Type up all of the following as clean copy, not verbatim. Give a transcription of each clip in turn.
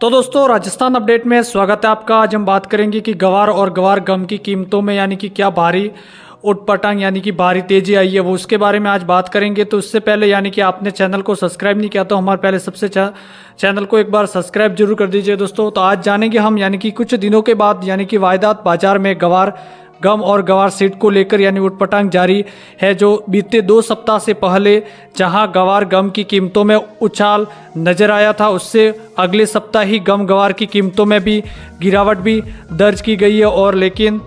तो दोस्तों राजस्थान अपडेट में स्वागत है आपका। आज हम बात करेंगे कि गवार और गवार गम की कीमतों में यानी कि क्या भारी उठपटांग यानी कि भारी तेजी आई है, वो उसके बारे में आज बात करेंगे। तो उससे पहले यानी कि आपने चैनल को सब्सक्राइब नहीं किया तो हमारे पहले सबसे चैनल को एक बार सब्सक्राइब जरूर कर दीजिए दोस्तों। तो आज जानेंगे हम यानी कि कुछ दिनों के बाद यानी कि वायदात बाजार में गवार गम और गवार सीड को लेकर यानी उठपटांग जारी है। जो बीते 2 सप्ताह से पहले जहां गवार गम की कीमतों में उछाल नजर आया था, उससे अगले सप्ताह ही गम गवार की कीमतों में भी गिरावट भी दर्ज की गई है। और लेकिन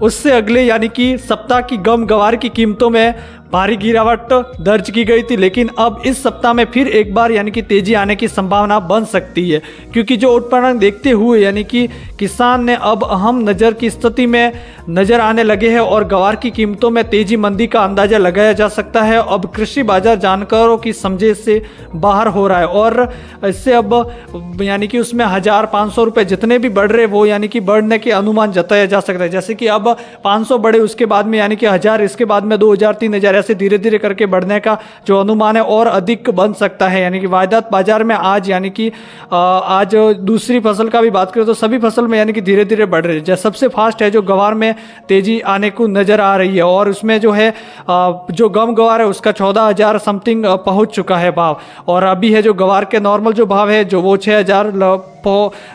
उससे अगले यानी कि सप्ताह की गम गवार की कीमतों में भारी गिरावट दर्ज की गई थी, लेकिन अब इस सप्ताह में फिर एक बार यानी कि तेजी आने की संभावना बन सकती है, क्योंकि जो उत्पादन देखते हुए यानी कि किसान ने अब अहम नज़र की स्थिति में नजर आने लगे हैं और गवार की कीमतों में तेजी मंदी का अंदाजा लगाया जा सकता है। अब कृषि बाजार जानकारों की समझे से बाहर हो रहा है और इससे अब यानी कि उसमें 1,500 रुपये जितने भी बढ़ रहे वो यानी कि बढ़ने के अनुमान जताया जा सकता है। जैसे कि अब 500 बढ़े, उसके बाद में यानी कि 1,000, इसके बाद में 2,000 3,000 ऐसे धीरे धीरे करके बढ़ने का जो अनुमान है और अधिक बन सकता है। यानी कि वायदात बाजार में आज यानी कि आज दूसरी फसल का भी बात करें तो सभी फसल में यानी कि धीरे धीरे बढ़ रही है। सबसे फास्ट है जो गवार में तेजी आने को नजर आ रही है और उसमें जो है जो गम गवार है उसका 14,000 समथिंग पहुंच चुका है भाव। और अभी है जो गवार के नॉर्मल जो भाव है जो वो 6,000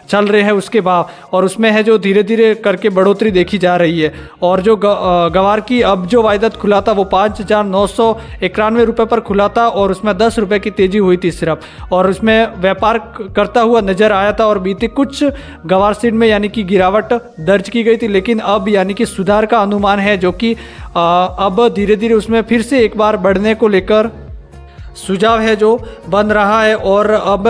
चल रहे हैं उसके भाव, और उसमें है जो धीरे धीरे करके बढ़ोतरी देखी जा रही है। और जो गवार की अब जो वायदात खुला था वो 5,991 रुपये पर खुला था और उसमें 10 रुपये की तेजी हुई थी सिर्फ, और उसमें व्यापार करता हुआ नजर आया था। और बीते कुछ गवार सीड में यानी कि गिरावट दर्ज की गई थी, लेकिन अब यानी कि सुधार का अनुमान है जो कि अब धीरे धीरे उसमें फिर से एक बार बढ़ने को लेकर सुझाव है जो बन रहा है और अब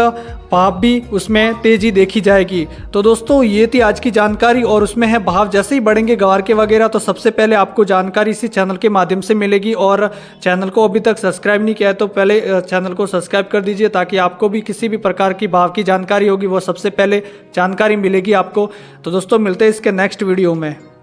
भाव भी उसमें तेजी देखी जाएगी। तो दोस्तों ये थी आज की जानकारी और उसमें है भाव जैसे ही बढ़ेंगे गवार के वगैरह तो सबसे पहले आपको जानकारी इसी चैनल के माध्यम से मिलेगी। और चैनल को अभी तक सब्सक्राइब नहीं किया है तो पहले चैनल को सब्सक्राइब कर दीजिए ताकि आपको भी किसी भी प्रकार की भाव की जानकारी होगी वो सबसे पहले जानकारी मिलेगी आपको। तो दोस्तों मिलते हैं इसके नेक्स्ट वीडियो में।